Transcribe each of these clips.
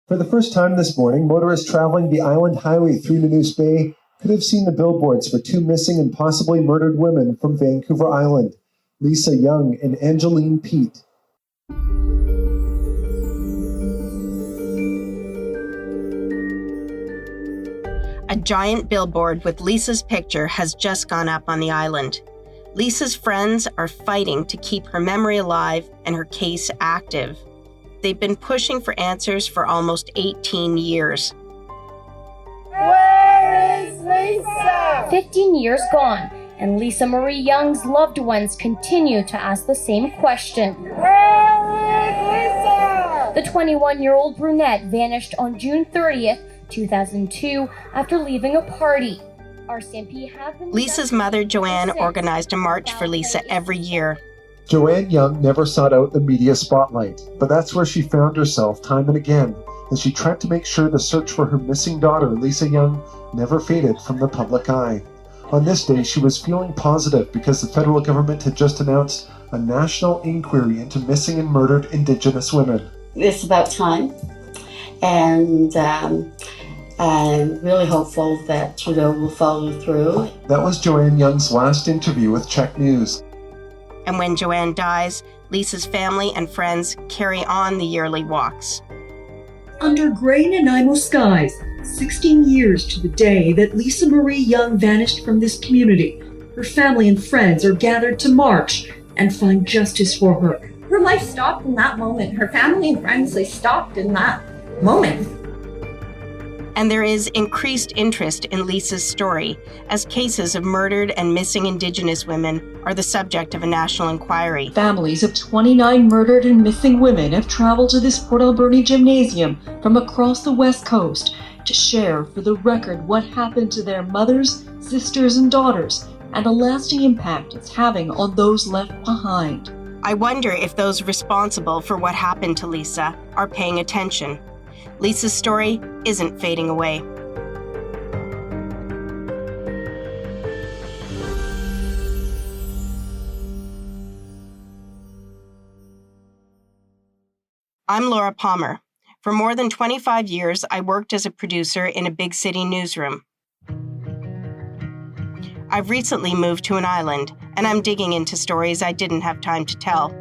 For the first time this morning, motorists traveling the island highway through Nanoose Bay could have seen the billboards for two missing and possibly murdered women from Vancouver Island, Lisa Young and Angeline Pete. A giant billboard with Lisa's picture has just gone up on the island. Lisa's friends are fighting to keep her memory alive and her case active. They've been pushing for answers for almost 18 years. Where is Lisa? 15 years gone, and Lisa Marie Young's loved ones continue to ask the same question. Where is Lisa? The 21-year-old brunette vanished on June 30th, 2002, after leaving a party. RCMP have been... Lisa's mother, Joanne, organized a march for Lisa every year. Joanne Young never sought out the media spotlight, but that's where she found herself time and again as she tried to make sure the search for her missing daughter, Lisa Young, never faded from the public eye. On this day, she was feeling positive because the federal government had just announced a national inquiry into missing and murdered Indigenous women. It's about time, and I'm really hopeful that Trudeau will follow through. That was Joanne Young's last interview with Check News. And when Joanne dies, Lisa's family and friends carry on the yearly walks. Under grey Nanaimo skies, 16 years to the day that Lisa Marie Young vanished from this community, her family and friends are gathered to march and find justice for her. Her life stopped in that moment. Her family and friends, they stopped in that moment. And there is increased interest in Lisa's story as cases of murdered and missing Indigenous women are the subject of a national inquiry. Families of 29 murdered and missing women have traveled to this Port Alberni gymnasium from across the West Coast to share for the record what happened to their mothers, sisters, and daughters, and the lasting impact it's having on those left behind. I wonder if those responsible for what happened to Lisa are paying attention. Lisa's story isn't fading away. I'm Laura Palmer. For more than 25 years, I worked as a producer in a big city newsroom. I've recently moved to an island, and I'm digging into stories I didn't have time to tell.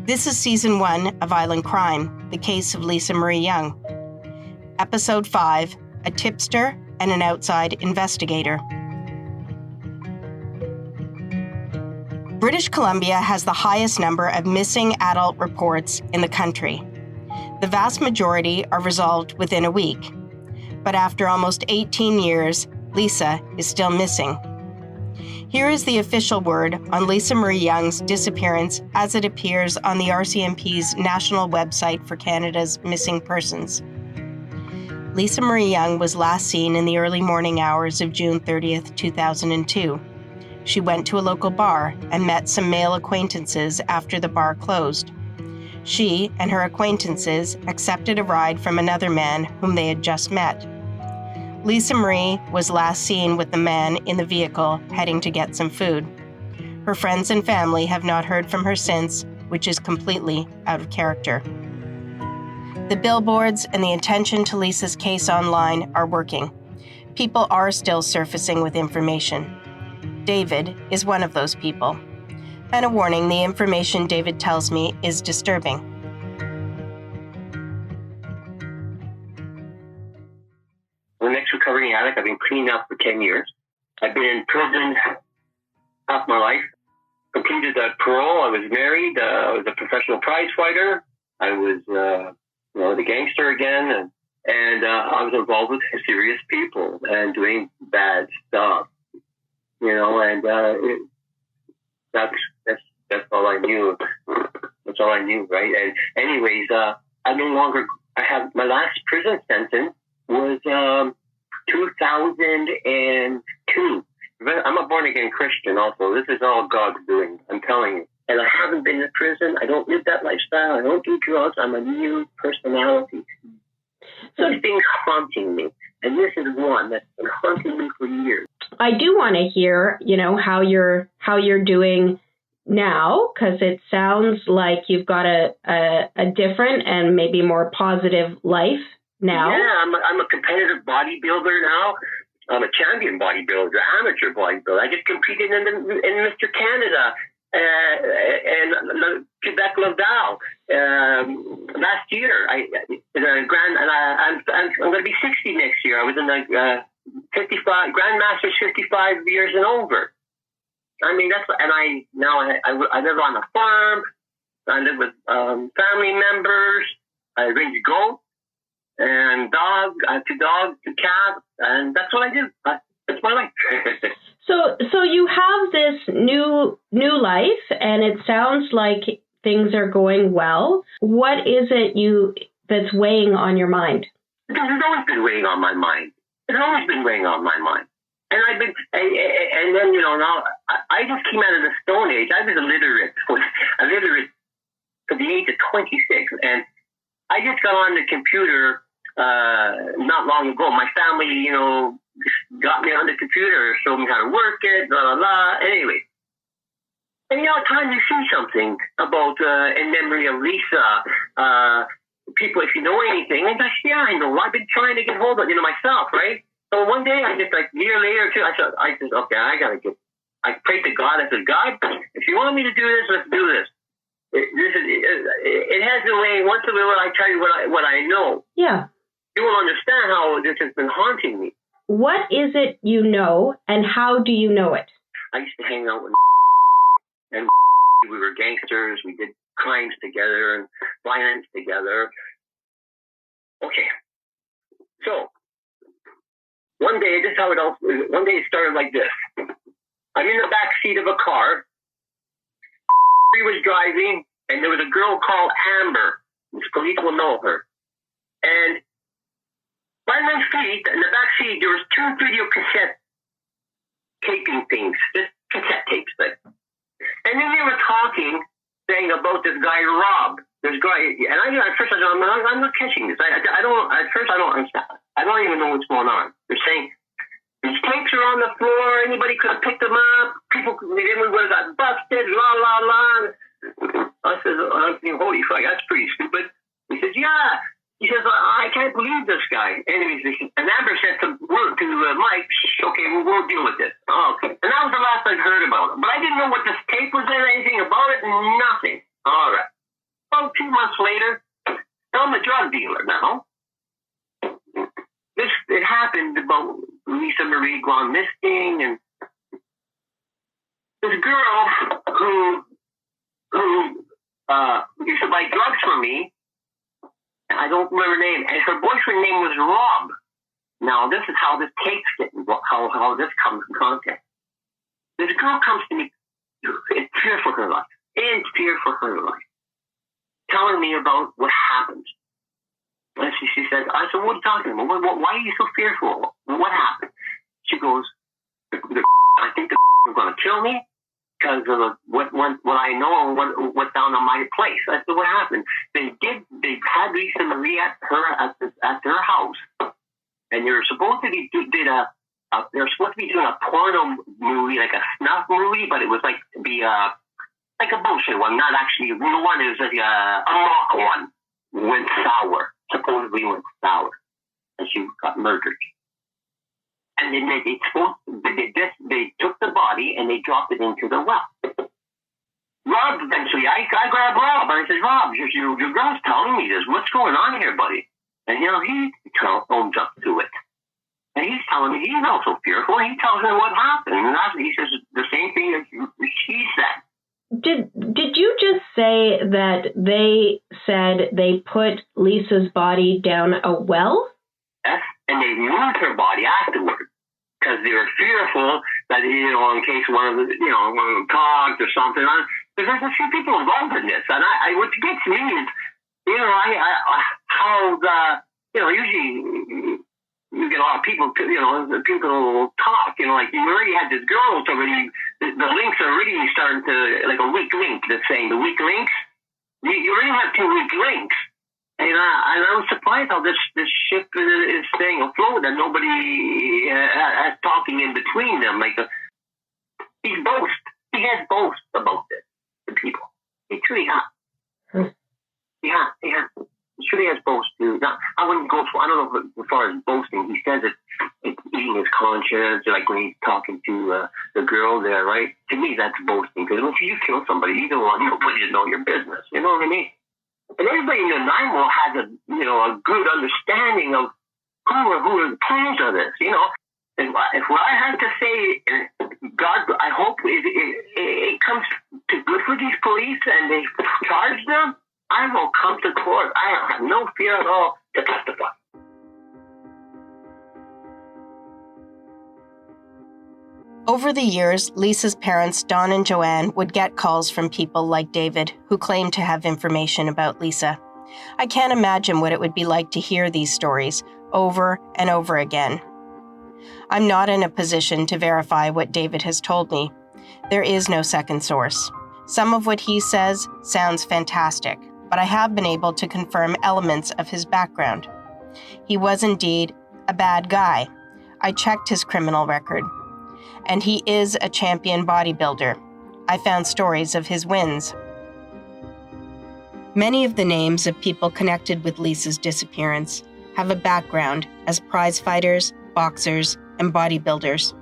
This is Season 1 of Island Crime, the case of Lisa Marie Young. Episode 5, A Tipster and an Outside Investigator. British Columbia has the highest number of missing adult reports in the country. The vast majority are resolved within a week. But after almost 18 years, Lisa is still missing. Here is the official word on Lisa Marie Young's disappearance as it appears on the RCMP's national website for Canada's missing persons. Lisa Marie Young was last seen in the early morning hours of June 30th, 2002. She went to a local bar and met some male acquaintances after the bar closed. She and her acquaintances accepted a ride from another man whom they had just met. Lisa Marie was last seen with the man in the vehicle heading to get some food. Her friends and family have not heard from her since, which is completely out of character. The billboards and the attention to Lisa's case online are working. People are still surfacing with information. David is one of those people. And a warning, the information David tells me is disturbing. I'm an ex-recovering addict. I've been clean up for 10 years. I've been in prison half my life. Completed parole. I was married. I was a professional prize fighter. I was, the gangster again. And I was involved with serious people and doing bad stuff. That's all I knew. That's all I knew, right? And anyways, I have my last prison sentence was 2002. I'm a born-again Christian also. This is all God's doing, I'm telling you. And I haven't been in prison. I don't live that lifestyle. I don't do drugs. I'm a new personality. So things haunting me. And this is one that's been haunting me for years. I do want to hear, how you're doing now? Because it sounds like you've got a different and maybe more positive life now. Yeah, I'm a competitive bodybuilder now. I'm a champion bodybuilder, amateur bodybuilder. I just competed in Mr. Canada and Quebec Laval last year. I'm going to be 60 next year. I was in the 55 Grandmasters 55 years and over. I mean, I live on a farm. I live with family members. I raise goats and dogs. I have 2 dogs, 2 cats, and that's what I do. That's my life. So you have this new life, and it sounds like things are going well. What is it that's weighing on your mind? It's always been weighing on my mind. It's always been weighing on my mind. And I've been, and then, now I just came out of the Stone Age. I was illiterate for the age of 26. And I just got on the computer not long ago. My family, got me on the computer, showed me how to work it, blah, blah, blah. Anyway. And, at times you see something about, in memory of Lisa, people, if you know anything, and I say, yeah, I know. I've been trying to get hold of it, myself, right? So one day, I just, a year later, too, I said, okay, I prayed to God. I said, God, if you want me to do this, let's do this. It has a way, once in a while I tell you what I know. Yeah. You will understand how this has been haunting me. What is it you know, and how do you know it? I used to hang out with and we were gangsters. We did crimes together and violence together. Okay. So, one day it started like this. I'm in the back seat of a car. He was driving, and there was a girl called Amber. The police will know her. And by my feet, in the back seat, there was 2 video cassette taping things, just cassette tapes. And then they were talking, saying about this guy Rob. This guy, and at first I don't, I'm not catching this. I don't. At first I don't understand. I don't even know what's going on. They're saying these tapes are on the floor. Anybody could have picked them up. People would have got busted. La la la. I said, I'm thinking, holy fuck, that's pretty stupid. He says, yeah. He says, I can't believe this guy. Anyways, and Amber said to Mike, okay, we'll deal with this. Oh, okay. And that was the last I'd heard about it. But I didn't know what this tape was or anything about it. Nothing. All right. Well, 2 months later, I'm a drug dealer now. It happened about Lisa Marie gone missing, and this girl who used to buy drugs for me, I don't remember her name, and her boyfriend's name was Rob. Now, this is how this takes it, how this comes in contact. This girl comes to me in fear for her life, telling me about what happened. And she said, I said, what are you talking about? Why are you so fearful? What happened? She goes, I think they're going to kill me because of what I know and what's down on my place. I said, what happened? They had Lisa Marie at their house, and they were supposed to be doing a porno movie, like a snuff movie, but it was like to be like a bullshit one, not actually a real one. It was like a mock one. Went sour, supposedly went sour, and she got murdered. And then they took the body and they dropped it into the well. Rob, eventually, I grabbed Rob and I said, Rob, your girl's telling me this. What's going on here, buddy? And, he owns up to it. And he's telling me he's also fearful. He tells me what happened. And he says the same thing as she said. Did you just say that they said they put Lisa's body down a well? Yes, and they moved her body afterward because they were fearful that, in case one of them talked or something. Because there's a few people involved in this. And what gets me is, usually you get a lot of people, people talk, like you already had this girl, so already, the links are already starting to, like a weak link, that's saying the weak links. You already have 2 weak links. And I'm surprised how this ship is staying afloat and nobody has talking in between them. Like, he has boast about this. to people. They truly have. Yeah. He truly has boast too. Now, I wouldn't go for, I don't know if, as far as boasting, he says it's eating his conscience, like when he's talking to the girl there, right? To me, that's boasting, because when you kill somebody, you don't want nobody to know your business. You know what I mean? And everybody in the Nanaimo has a good understanding of who is part of this, you know. And if what I have to say, God, I hope it comes to good for these police and they charge them, I will come to court. I have no fear at all to testify. Over the years, Lisa's parents, Don and Joanne, would get calls from people like David who claimed to have information about Lisa. I can't imagine what it would be like to hear these stories over and over again. I'm not in a position to verify what David has told me. There is no second source. Some of what he says sounds fantastic, but I have been able to confirm elements of his background. He was indeed a bad guy. I checked his criminal record. And he is a champion bodybuilder. I found stories of his wins. Many of the names of people connected with Lisa's disappearance have a background as prize fighters, boxers, and bodybuilders.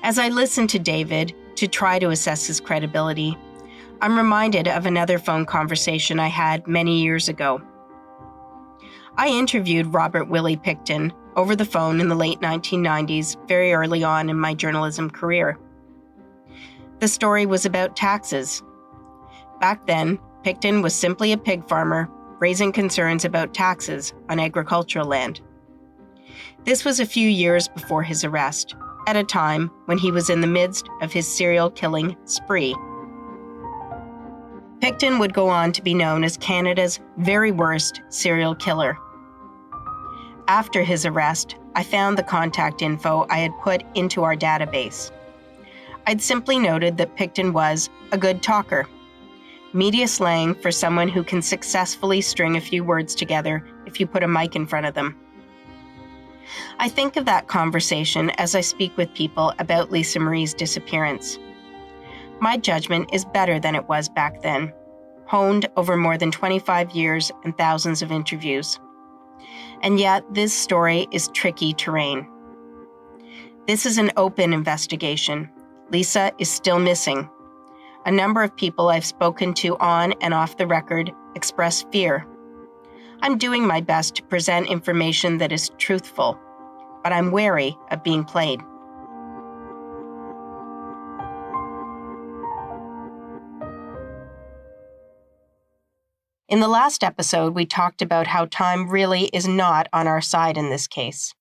As I listen to David to try to assess his credibility, I'm reminded of another phone conversation I had many years ago. I interviewed Robert Willie Picton over the phone in the late 1990s, very early on in my journalism career. The story was about taxes. Back then, Picton was simply a pig farmer raising concerns about taxes on agricultural land. This was a few years before his arrest, at a time when he was in the midst of his serial killing spree. Picton would go on to be known as Canada's very worst serial killer. After his arrest, I found the contact info I had put into our database. I'd simply noted that Picton was a good talker. Media slang for someone who can successfully string a few words together if you put a mic in front of them. I think of that conversation as I speak with people about Lisa Marie's disappearance. My judgment is better than it was back then, honed over more than 25 years and thousands of interviews. And yet, this story is tricky terrain. This is an open investigation. Lisa is still missing. A number of people I've spoken to on and off the record express fear. I'm doing my best to present information that is truthful, but I'm wary of being played. In the last episode, we talked about how time really is not on our side in this case.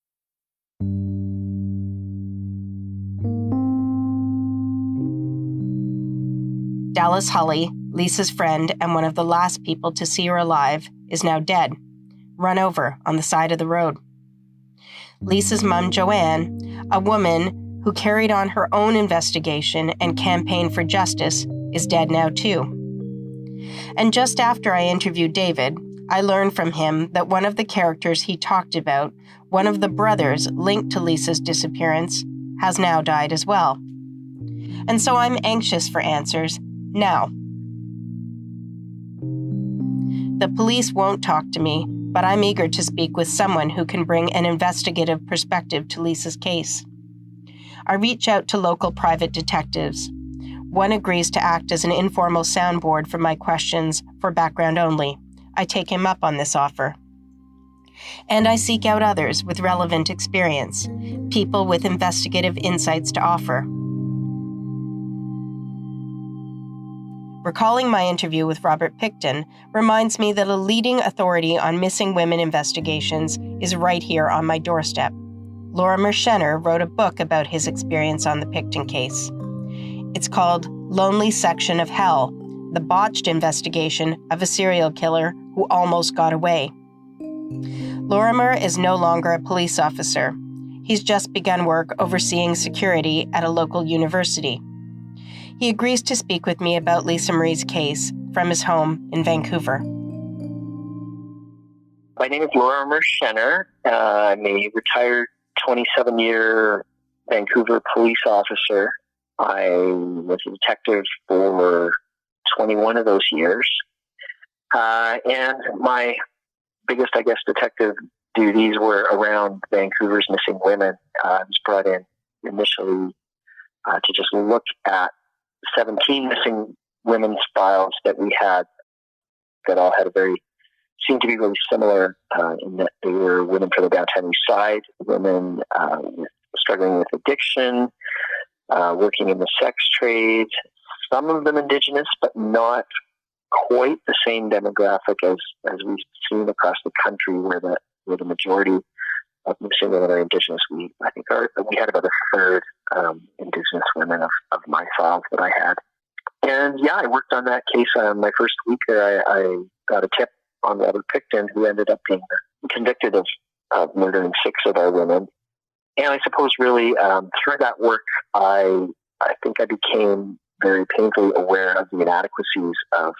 Dallas Hulley, Lisa's friend and one of the last people to see her alive, is now dead, run over on the side of the road. Lisa's mom, Joanne, a woman who carried on her own investigation and campaigned for justice, is dead now too. And just after I interviewed David, I learned from him that one of the characters he talked about, one of the brothers linked to Lisa's disappearance, has now died as well. And so I'm anxious for answers now. The police won't talk to me, but I'm eager to speak with someone who can bring an investigative perspective to Lisa's case. I reach out to local private detectives. One agrees to act as an informal soundboard for my questions for background only. I take him up on this offer. And I seek out others with relevant experience, people with investigative insights to offer. Recalling my interview with Robert Picton reminds me that a leading authority on missing women investigations is right here on my doorstep. Lorimer Shenher wrote a book about his experience on the Picton case. It's called Lonely Section of Hell, the botched investigation of a serial killer who almost got away. Lorimer is no longer a police officer. He's just begun work overseeing security at a local university. He agrees to speak with me about Lisa Marie's case from his home in Vancouver. My name is Lorimer Shenher. I'm a retired 27-year Vancouver police officer. I was a detective for 21 of those years. And my biggest, I guess, detective duties were around Vancouver's missing women. I was brought in initially to just look at 17 missing women's files that we had that all had seemed to be really similar in that they were women from the downtown east side, women struggling with addiction, working in the sex trade, some of them Indigenous, but not quite the same demographic as we've seen across the country, where the majority of missing women are Indigenous. We had about a third Indigenous women of my files that I had. And yeah, I worked on that case. My first week there, I got a tip on Robert Picton, who ended up being convicted of murdering 6 of our women. And I suppose really through that work, I think I became very painfully aware of the inadequacies of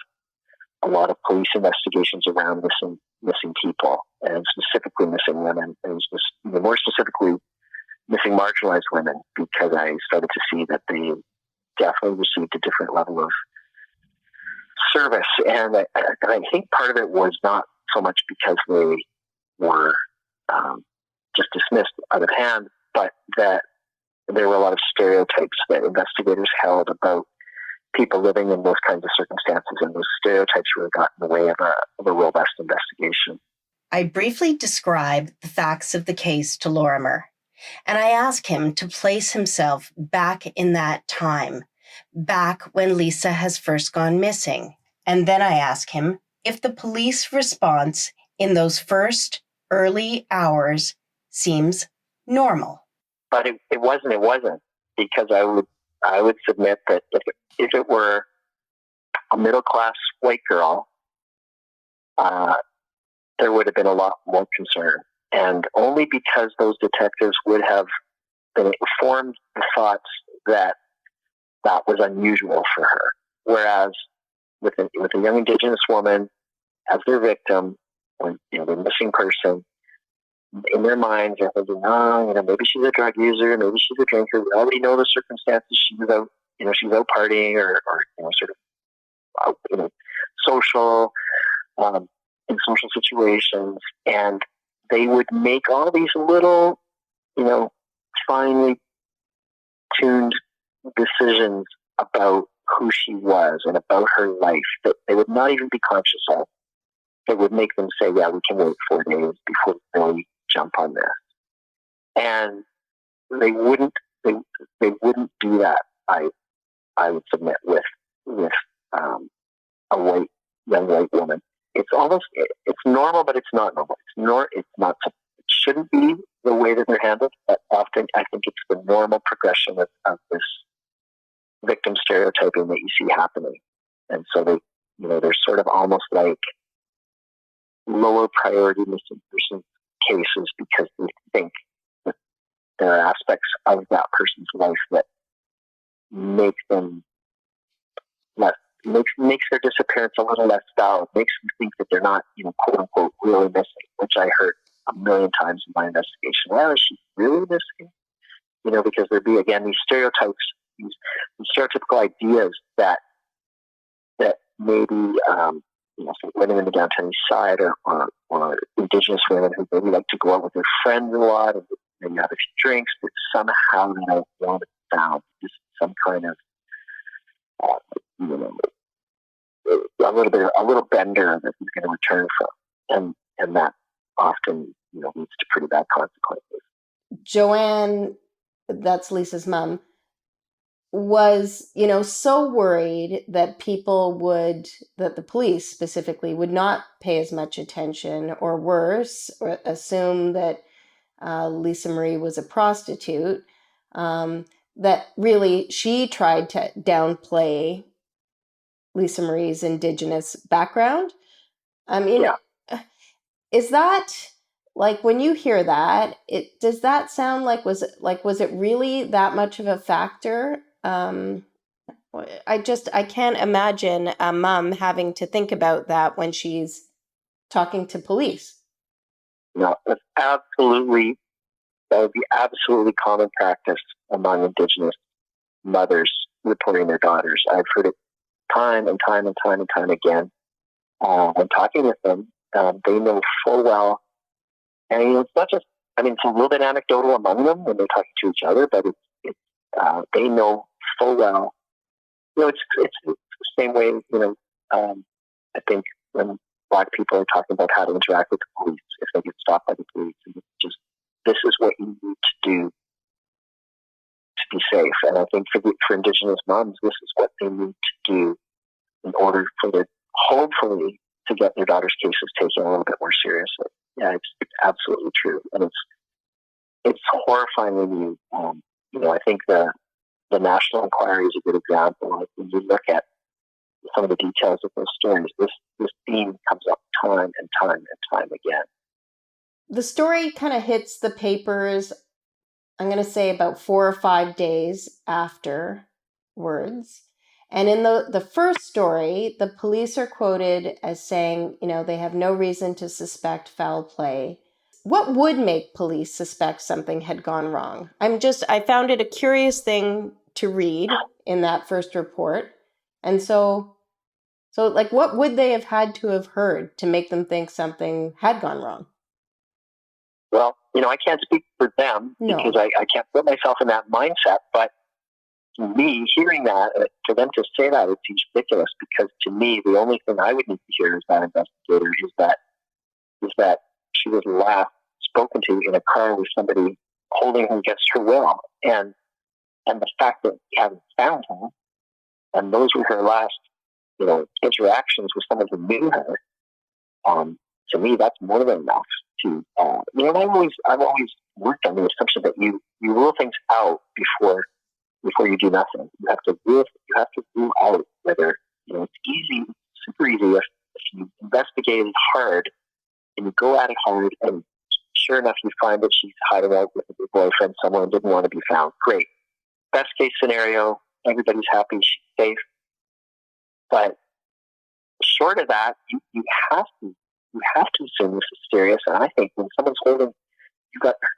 a lot of police investigations around missing people, and specifically missing women, and more specifically missing marginalized women, because I started to see that they definitely received a different level of service. And I think part of it was not so much because they were just dismissed out of hand, but that there were a lot of stereotypes that investigators held about people living in those kinds of circumstances, and those stereotypes really got in the way of a robust investigation. I briefly describe the facts of the case to Lorimer, and I ask him to place himself back in that time, back when Lisa has first gone missing. And then I ask him if the police response in those first early hours seems normal. But it wasn't, because I would submit that if it were a middle-class white girl, there would have been a lot more concern. And only because those detectives would have been formed the thoughts that was unusual for her. Whereas with a young Indigenous woman as their victim, or the missing person, in their minds they're thinking, maybe she's a drug user, maybe she's a drinker. We already know the circumstances. She's out, she's out partying or sort of social in social situations, and they would make all these little, finely tuned decisions about who she was and about her life that they would not even be conscious of. That would make them say, yeah, we can wait 4 days before we really jump on this. And they wouldn't do that, I would submit, with a young white woman. It's normal, but it's not normal. It shouldn't be the way that they're handled, but often I think it's the normal progression of this victim stereotyping that you see happening. And so they're sort of almost like lower priority missing person cases, because they think that there are aspects of that person's life that make them makes their disappearance a little less valid, makes them think that they're not, quote unquote, really missing, which I heard a million times in my investigation. Well, is she really missing? Because there'd be, again, these stereotypes, these stereotypical ideas that maybe, women in the downtown east side or Indigenous women who maybe like to go out with their friends a lot and maybe have a few drinks, but somehow they don't want it found. Just some kind of, a little bender that he's going to return from, and that often leads to pretty bad consequences. Joanne, that's Lisa's mom, was so worried that that the police specifically would not pay as much attention, or worse, or assume that Lisa Marie was a prostitute, that really she tried to downplay Lisa Marie's Indigenous background. I mean, is that, like, when you hear that, does that sound like, was it really that much of a factor? I can't imagine a mom having to think about that when she's talking to police. No, that would be absolutely common practice among Indigenous mothers reporting their daughters. I've heard it time and time and time and time again. When talking with them, they know full well, and it's not just, it's a little bit anecdotal among them when they're talking to each other, but they know full well. It's the same way, I think when Black people are talking about how to interact with the police if they get stopped by the police, and it's just, this is what you need to do to be safe. And I think for Indigenous moms, this is what they need to do in order for their, hopefully, to get their daughters' cases taken a little bit more seriously. Yeah, it's absolutely true, and it's horrifying when I think the National Inquiry is a good example. Like when you look at some of the details of those stories, this theme comes up time and time and time again. The story kind of hits the papers, I'm going to say about 4 or 5 days afterwards. And in the first story, the police are quoted as saying, they have no reason to suspect foul play. What would make police suspect something had gone wrong? I found it a curious thing to read in that first report. And so what would they have had to have heard to make them think something had gone wrong? Well, I can't speak for them because I can't put myself in that mindset, but to me, hearing that, for them to say that, it seems ridiculous, because to me, the only thing I would need to hear as that investigator is that she was last spoken to in a car with somebody holding her against her will. And the fact that we haven't found her, and those were her last, interactions with someone who knew her, to me, that's more than enough to, I've always worked on the assumption that you rule things out before you do nothing. You have to rule out whether, it's easy, super easy if you investigate it hard and you go at it hard, and sure enough, you find that she's hiding out with a new boyfriend, someone who didn't want to be found. Great. Best case scenario, everybody's happy, she's safe. But short of that, you have to assume this is serious. And I think when someone's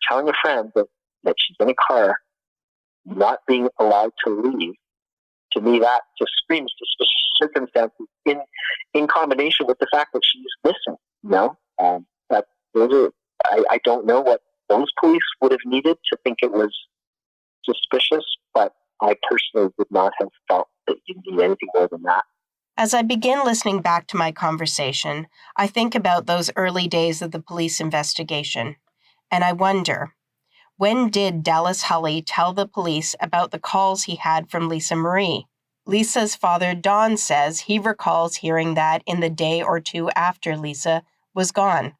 telling a friend that she's in a car, not being allowed to leave, to me that just screams suspicious circumstances in combination with the fact that she's missing. I don't know what those police would have needed to think it was suspicious, but I personally would not have felt that you need anything more than that. As I begin listening back to my conversation, I think about those early days of the police investigation, and I wonder, when did Dallas Hulley tell the police about the calls he had from Lisa Marie? Lisa's father, Don, says he recalls hearing that in the day or two after Lisa was gone.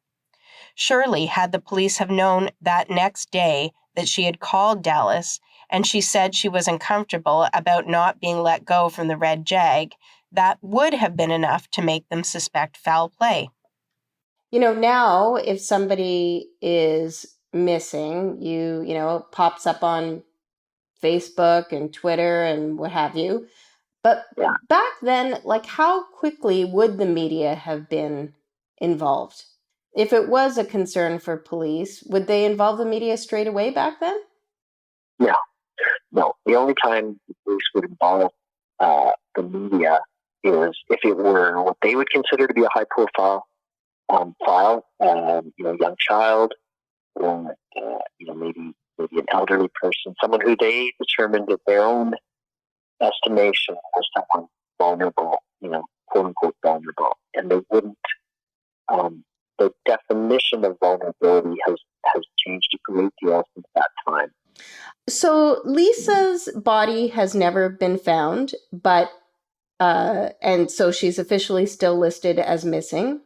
Surely, had the police have known that next day that she had called Dallas and she said she was uncomfortable about not being let go from the red Jag, that would have been enough to make them suspect foul play. Now, if somebody is missing, it pops up on Facebook and Twitter and what have you. But back then, how quickly would the media have been involved? If it was a concern for police, would they involve the media straight away back then? No. The only time the police would involve the media is if it were what they would consider to be a high-profile file, young child, or maybe an elderly person, someone who they determined at their own estimation was someone vulnerable, quote unquote vulnerable, and they wouldn't. The definition of vulnerability has changed a great deal since that time. So Lisa's body has never been found, but and so she's officially still listed as missing.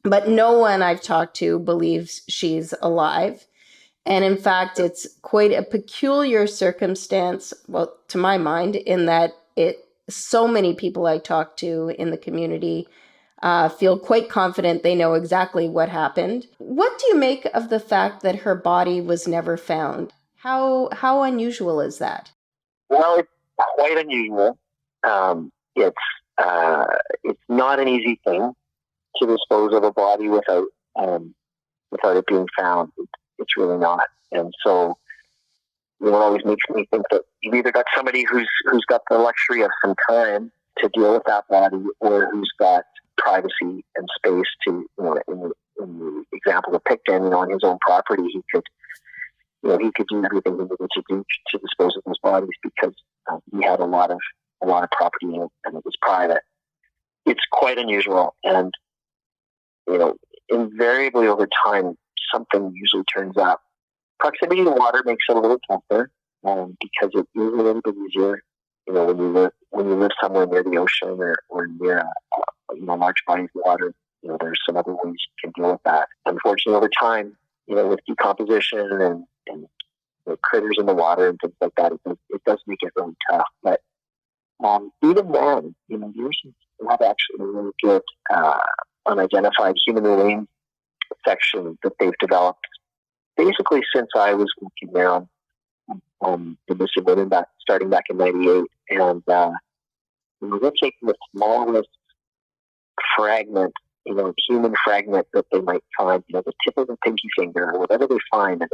But no one I've talked to believes she's alive. And in fact, it's quite a peculiar circumstance, well, to my mind, in that so many people I talk to in the community feel quite confident they know exactly what happened. What do you make of the fact that her body was never found? How unusual is that? Well, it's quite unusual. It's not an easy thing to dispose of a body without it being found. It's really not. And so it always makes me think that you've either got somebody who's got the luxury of some time to deal with that body, or who's got privacy and space to, in the example of Picton, on his own property, he could do everything he needed to do to dispose of his bodies, because he had a lot of property and it was private. It's quite unusual, and invariably over time, something usually turns up. Proximity to water makes it a little tougher, because it is a little bit easier. When you live somewhere near the ocean or near a large body of water, there's some other ways you can deal with that. Unfortunately, over time, with decomposition and critters in the water and things like that, it does make it really tough. But even then, there's have actually a really good unidentified human remains section that they've developed basically since I was working there on the missing women starting back in '98, and they're taking the smallest fragment, human fragment that they might find, the tip of a pinky finger or whatever they find, and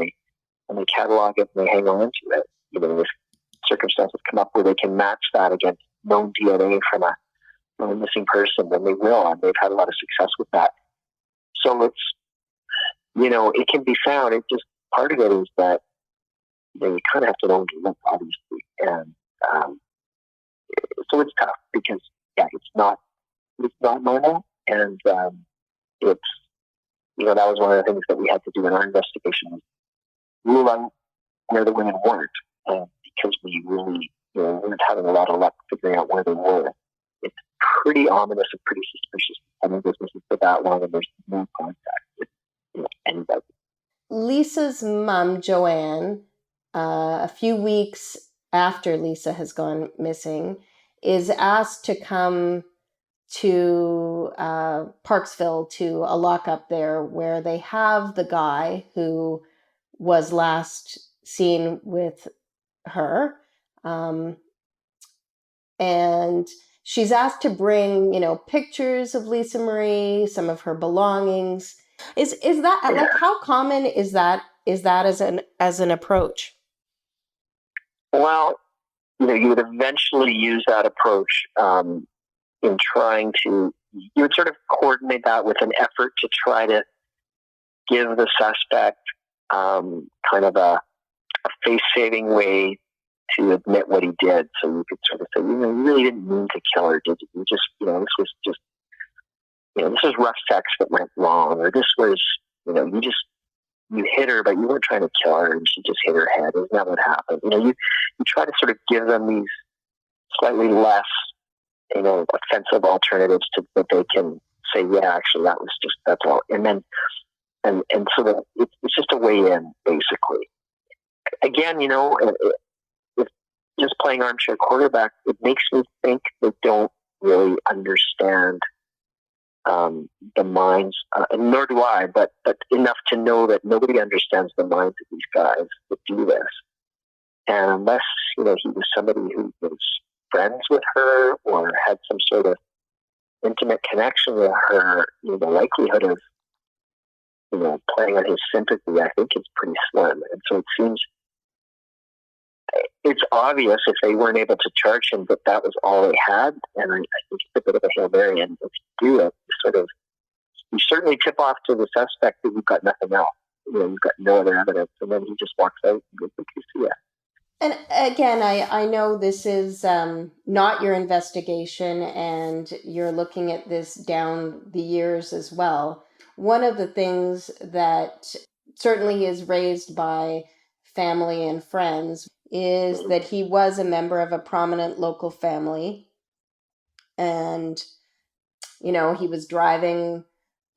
they catalog it and they hang on to it. If circumstances come up where they can match that against known DNA from a missing person, then they will, and they've had a lot of success with that. So it's, it can be found. It just, part of it is that you kind of have to know to look, obviously, and so it's tough because it's not normal, and it's that was one of the things that we had to do in our investigation, was rule out where the women weren't, because we really weren't having a lot of luck figuring out where they were. It's pretty ominous and pretty suspicious. Having businesses for that long and there's no contact with anybody. Lisa's mom, Joanne, a few weeks after Lisa has gone missing, is asked to come to Parksville to a lockup there where they have the guy who was last seen with her. And she's asked to bring, pictures of Lisa Marie, some of her belongings. Is that like, how common is that as an approach? Well, you would eventually use that approach in trying to. You would sort of coordinate that with an effort to try to give the suspect kind of a face-saving way to admit what he did. So you could sort of say, you really didn't mean to kill her, did you? You just, this was just, this was rough sex that went wrong, or this was, you hit her, but you weren't trying to kill her, and she just hit her head. Isn't that what happened? You try to sort of give them these slightly less, offensive alternatives that they can say, yeah, actually, that's all. And then, and so that it's just a way in, basically. Again, if just playing armchair quarterback, it makes me think they don't really understand the minds, and nor do I, but enough to know that nobody understands the minds of these guys that do this. And unless, he was somebody who was friends with her or had some sort of intimate connection with her, the likelihood of, playing on his sympathy, I think, is pretty slim. And so it seems, it's obvious if they weren't able to charge him that was all they had, and I think it's a bit of a Hail Mary, and if you do it, you certainly tip off to the suspect that you've got nothing else. You've got no other evidence, and then he just walks out and goes, okay, see ya. And again, I know this is not your investigation, and you're looking at this down the years as well. One of the things that certainly is raised by family and friends is that he was a member of a prominent local family, and he was driving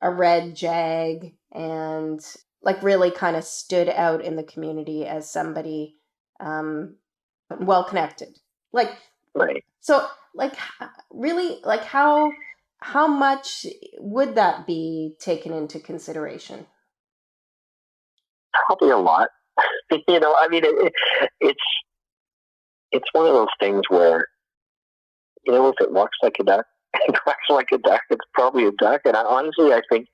a red Jag and really kind of stood out in the community as somebody well connected. Right. So really, how much would that be taken into consideration? Probably a lot. It's one of those things where, if it walks like a duck, it walks like a duck, it's probably a duck. And I think,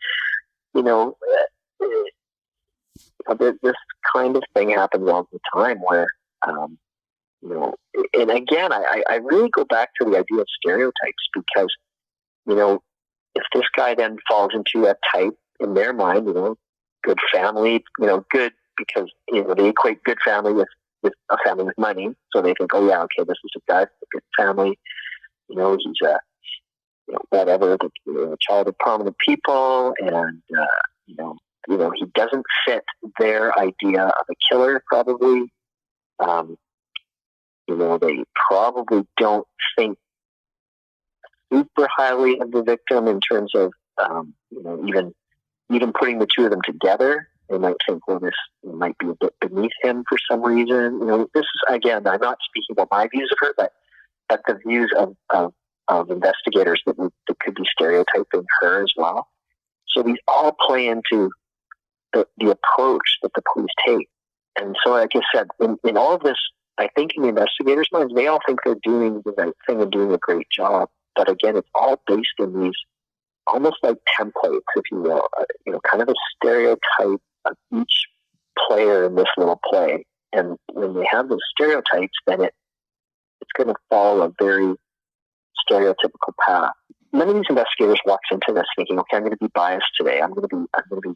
this kind of thing happens all the time where, You know, and again, I really go back to the idea of stereotypes because, you know, if this guy then falls into a type in their mind, you know, good family, you know, good because, you know, they equate good family with a family with money. So they think, oh yeah, okay, this is a guy with a good family. You know, he's a, you know, whatever, a child of prominent people, and you know, he doesn't fit their idea of a killer. Probably, you know, they probably don't think super highly of the victim in terms of, you know, even putting the two of them together. They might think, well, this might be a bit beneath him for some reason. You know, this is, again, I'm not speaking about my views of her, but the views of investigators that could be stereotyping her as well. So these all play into the approach that the police take. And so, like I said, in all of this, I think in the investigators' minds, they all think they're doing the right thing and doing a great job. But again, it's all based in these almost like templates, if you will, you know, kind of a stereotype of each player in this little play. And when they have those stereotypes, then it's going to follow a very stereotypical path. Many of these investigators walks into this thinking, okay, I'm going to be biased today. I'm going to be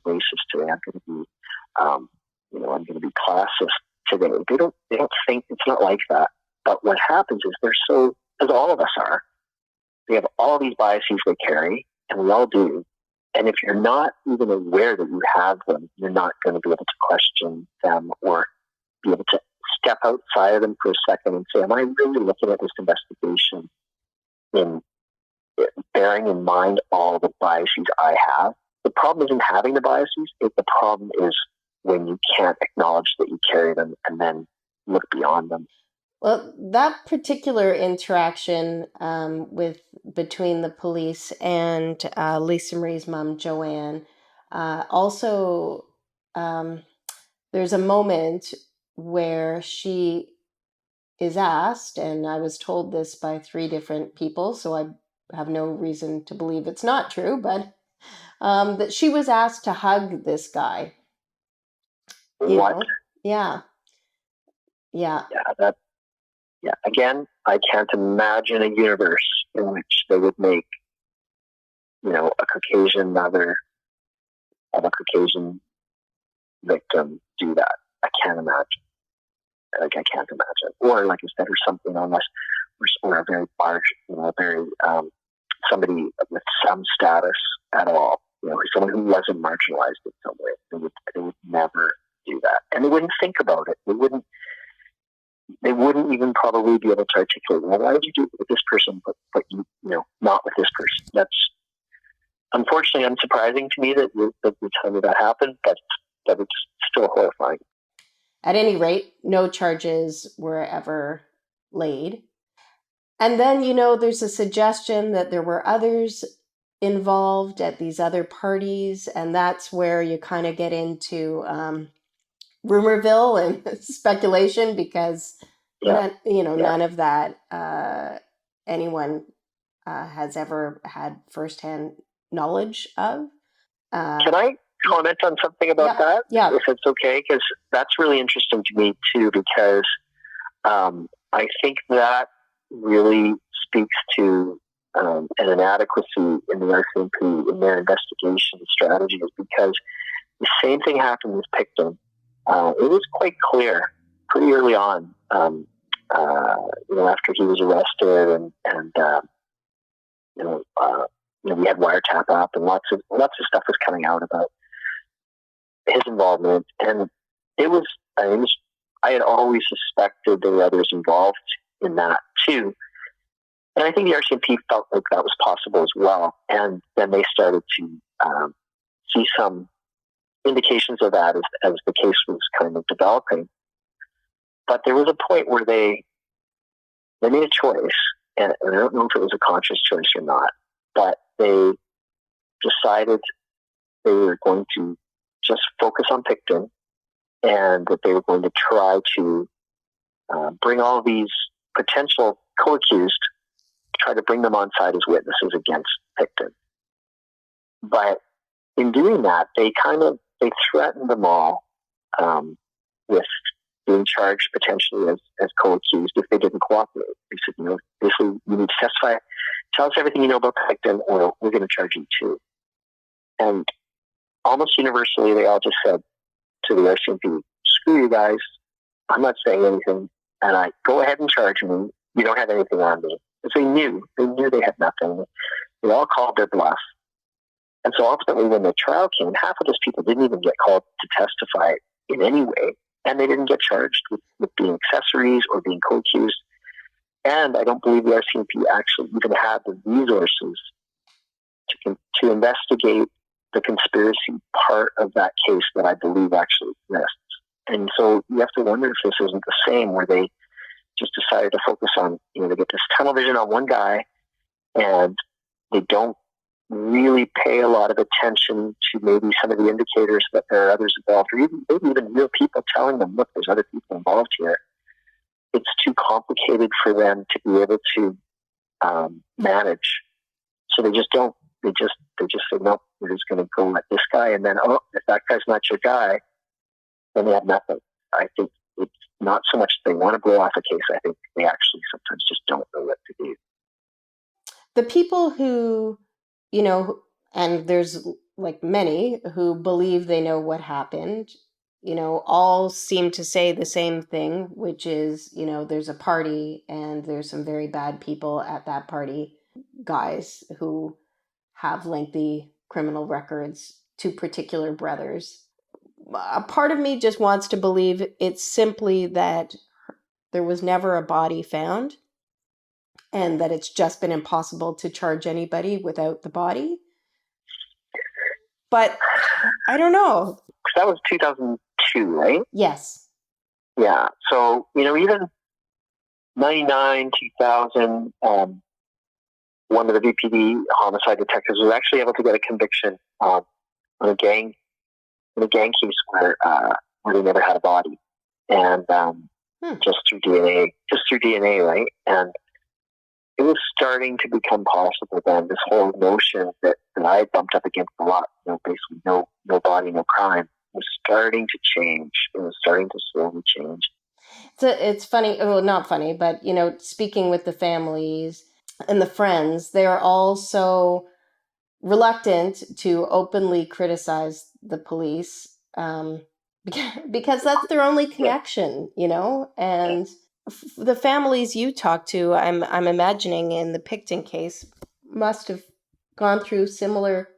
racist today. I'm going to be, you know, I'm going to be classist today. They don't think it's not like that. But what happens is they're so, as all of us are, they have all these biases they carry, and we all do. And if you're not even aware that you have them, you're not going to be able to question them or be able to step outside of them for a second and say, am I really looking at this investigation in bearing in mind all the biases I have? The problem isn't having the biases. The problem is when you can't acknowledge that you carry them and then look beyond them. Well, that particular interaction between the police and Lisa Marie's mom, Joanne, also there's a moment where she is asked, and I was told this by 3 different people, so I have no reason to believe it's not true, but that she was asked to hug this guy. You what? know? Yeah. Yeah. Yeah, again, I can't imagine a universe in which they would make, you know, a Caucasian mother of a Caucasian victim do that. I can't imagine. Like, I can't imagine. Or, like I said, or something, unless we're a very large, you know, very, somebody with some status at all, you know, someone who wasn't marginalized in some way. They would never do that. And they wouldn't think about it. They wouldn't even probably be able to articulate, well, why did you do it with this person, but you know, not with this person? That's unfortunately unsurprising to me that you tell me that happened, but it's still horrifying. At any rate, no charges were ever laid. And then, you know, there's a suggestion that there were others involved at these other parties, and that's where you kind of get into rumorville and speculation, because none of that anyone has ever had firsthand knowledge of. Can I comment on something about that? Yeah. If it's okay, because that's really interesting to me too, because I think that really speaks to an inadequacy in the RCMP in their investigation strategies, because the same thing happened with Picton. It was quite clear pretty early on, you know, after he was arrested and we had wiretap up and lots of stuff was coming out about his involvement, and I had always suspected there were others involved in that too. And I think the RCMP felt like that was possible as well. And then they started to see some indications of that as the case was kind of developing. But there was a point where they made a choice, and I don't know if it was a conscious choice or not, but they decided they were going to just focus on Picton, and that they were going to try to bring all these potential co-accused, try to bring them on side as witnesses against Picton. But in doing that, they threatened them all with being charged potentially as co-accused if they didn't cooperate. They said, basically, you need to testify. Tell us everything you know about the victim, or we're going to charge you too. And almost universally, they all just said to the RCMP, screw you guys. I'm not saying anything. And I go ahead and charge me. You don't have anything on me. Because they knew they had nothing. They all called their bluff. And so ultimately, when the trial came, half of those people didn't even get called to testify in any way. And they didn't get charged with being accessories or being co-accused. And I don't believe the RCMP actually even had the resources to investigate the conspiracy part of that case that I believe actually exists. And so you have to wonder if this isn't the same, where they just decided to focus on, they get this tunnel vision on one guy, and they don't really pay a lot of attention to maybe some of the indicators that there are others involved, or maybe even real people telling them, look, there's other people involved here. It's too complicated for them to be able to manage. So they just don't. They just say, nope, we're just going to go at this guy, and then, if that guy's not your guy, then they have nothing. I think it's not so much they want to blow off a case. I think they actually sometimes just don't know what to do. The people who, and there's like many who believe they know what happened, all seem to say the same thing, which is, there's a party and there's some very bad people at that party, guys who have lengthy criminal records, two particular brothers. A part of me just wants to believe it's simply that there was never a body found and that it's just been impossible to charge anybody without the body. But I don't know. That was 2002, right? Yes. Yeah. So, even 99, 2000, one of the VPD homicide detectives was actually able to get a conviction on a gang case where they never had a body, and just through DNA, right? And it was starting to become possible then. This whole notion that I bumped up against a lot, basically no body, no crime, was starting to change. It was starting to slowly change. It's funny, well, not funny, but speaking with the families and the friends, they're all so reluctant to openly criticize the police because that's their only connection, and the families you talk to, I'm imagining in the Picton case, must have gone through similar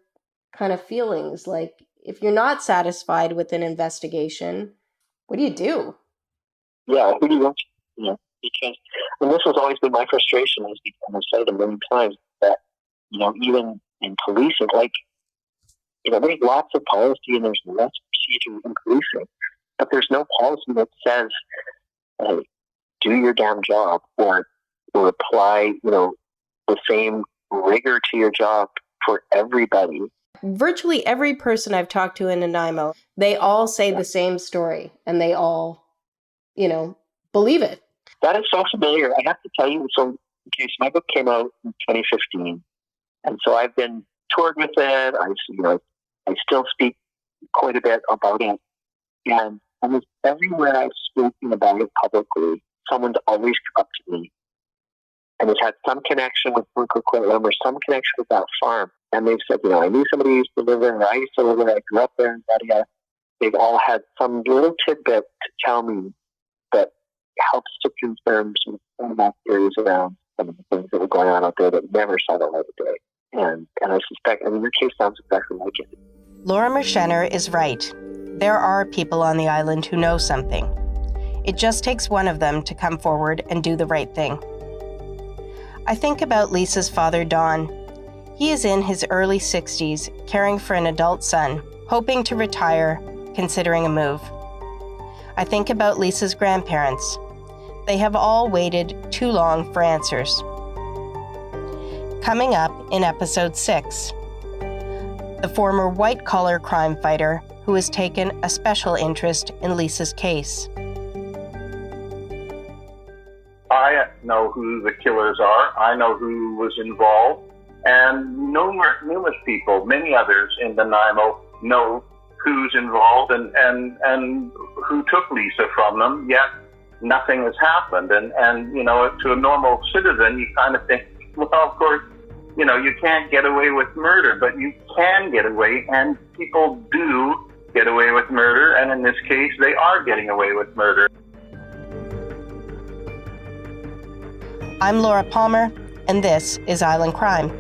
kind of feelings. Like, if you're not satisfied with an investigation, what do you do? Yeah, who do you want to? Because, and this has always been my frustration, as I've said it a million times, that even in policing, there's lots of policy and there's lots of procedure in policing, but there's no policy that says, hey, do your damn job, or apply, the same rigor to your job for everybody. Virtually every person I've talked to in Nanaimo, they all say the same story, and they all, believe it. That is so familiar. I have to tell you, so my book came out in 2015, and so I've been toured with it. I still speak quite a bit about it, and almost everywhere I've spoken about it publicly, someone's always come up to me and has had some connection with Lorimer or some connection with that farm. And they've said, I knew somebody who used to live there, or I used to live there, I grew up there, and yada. They've all had some little tidbit to tell me that helps to confirm some of my theories around some of the things that were going on out there that never saw the light of day. And I suspect, your case sounds exactly like it. Lorimer Shenher is right. There are people on the island who know something. It just takes one of them to come forward and do the right thing. I think about Lisa's father, Don. He is in his early 60s, caring for an adult son, hoping to retire, considering a move. I think about Lisa's grandparents. They have all waited too long for answers. Coming up in episode 6, the former white-collar crime fighter who has taken a special interest in Lisa's case. I know who the killers are. I know who was involved. And numerous people, many others in Nanaimo, know who's involved and who took Lisa from them, yet nothing has happened. And you know, to a normal citizen, you kind of think, well, of course, you know, you can't get away with murder, but you can get away, and people do get away with murder, and in this case, they are getting away with murder. I'm Laura Palmer, and this is Island Crime.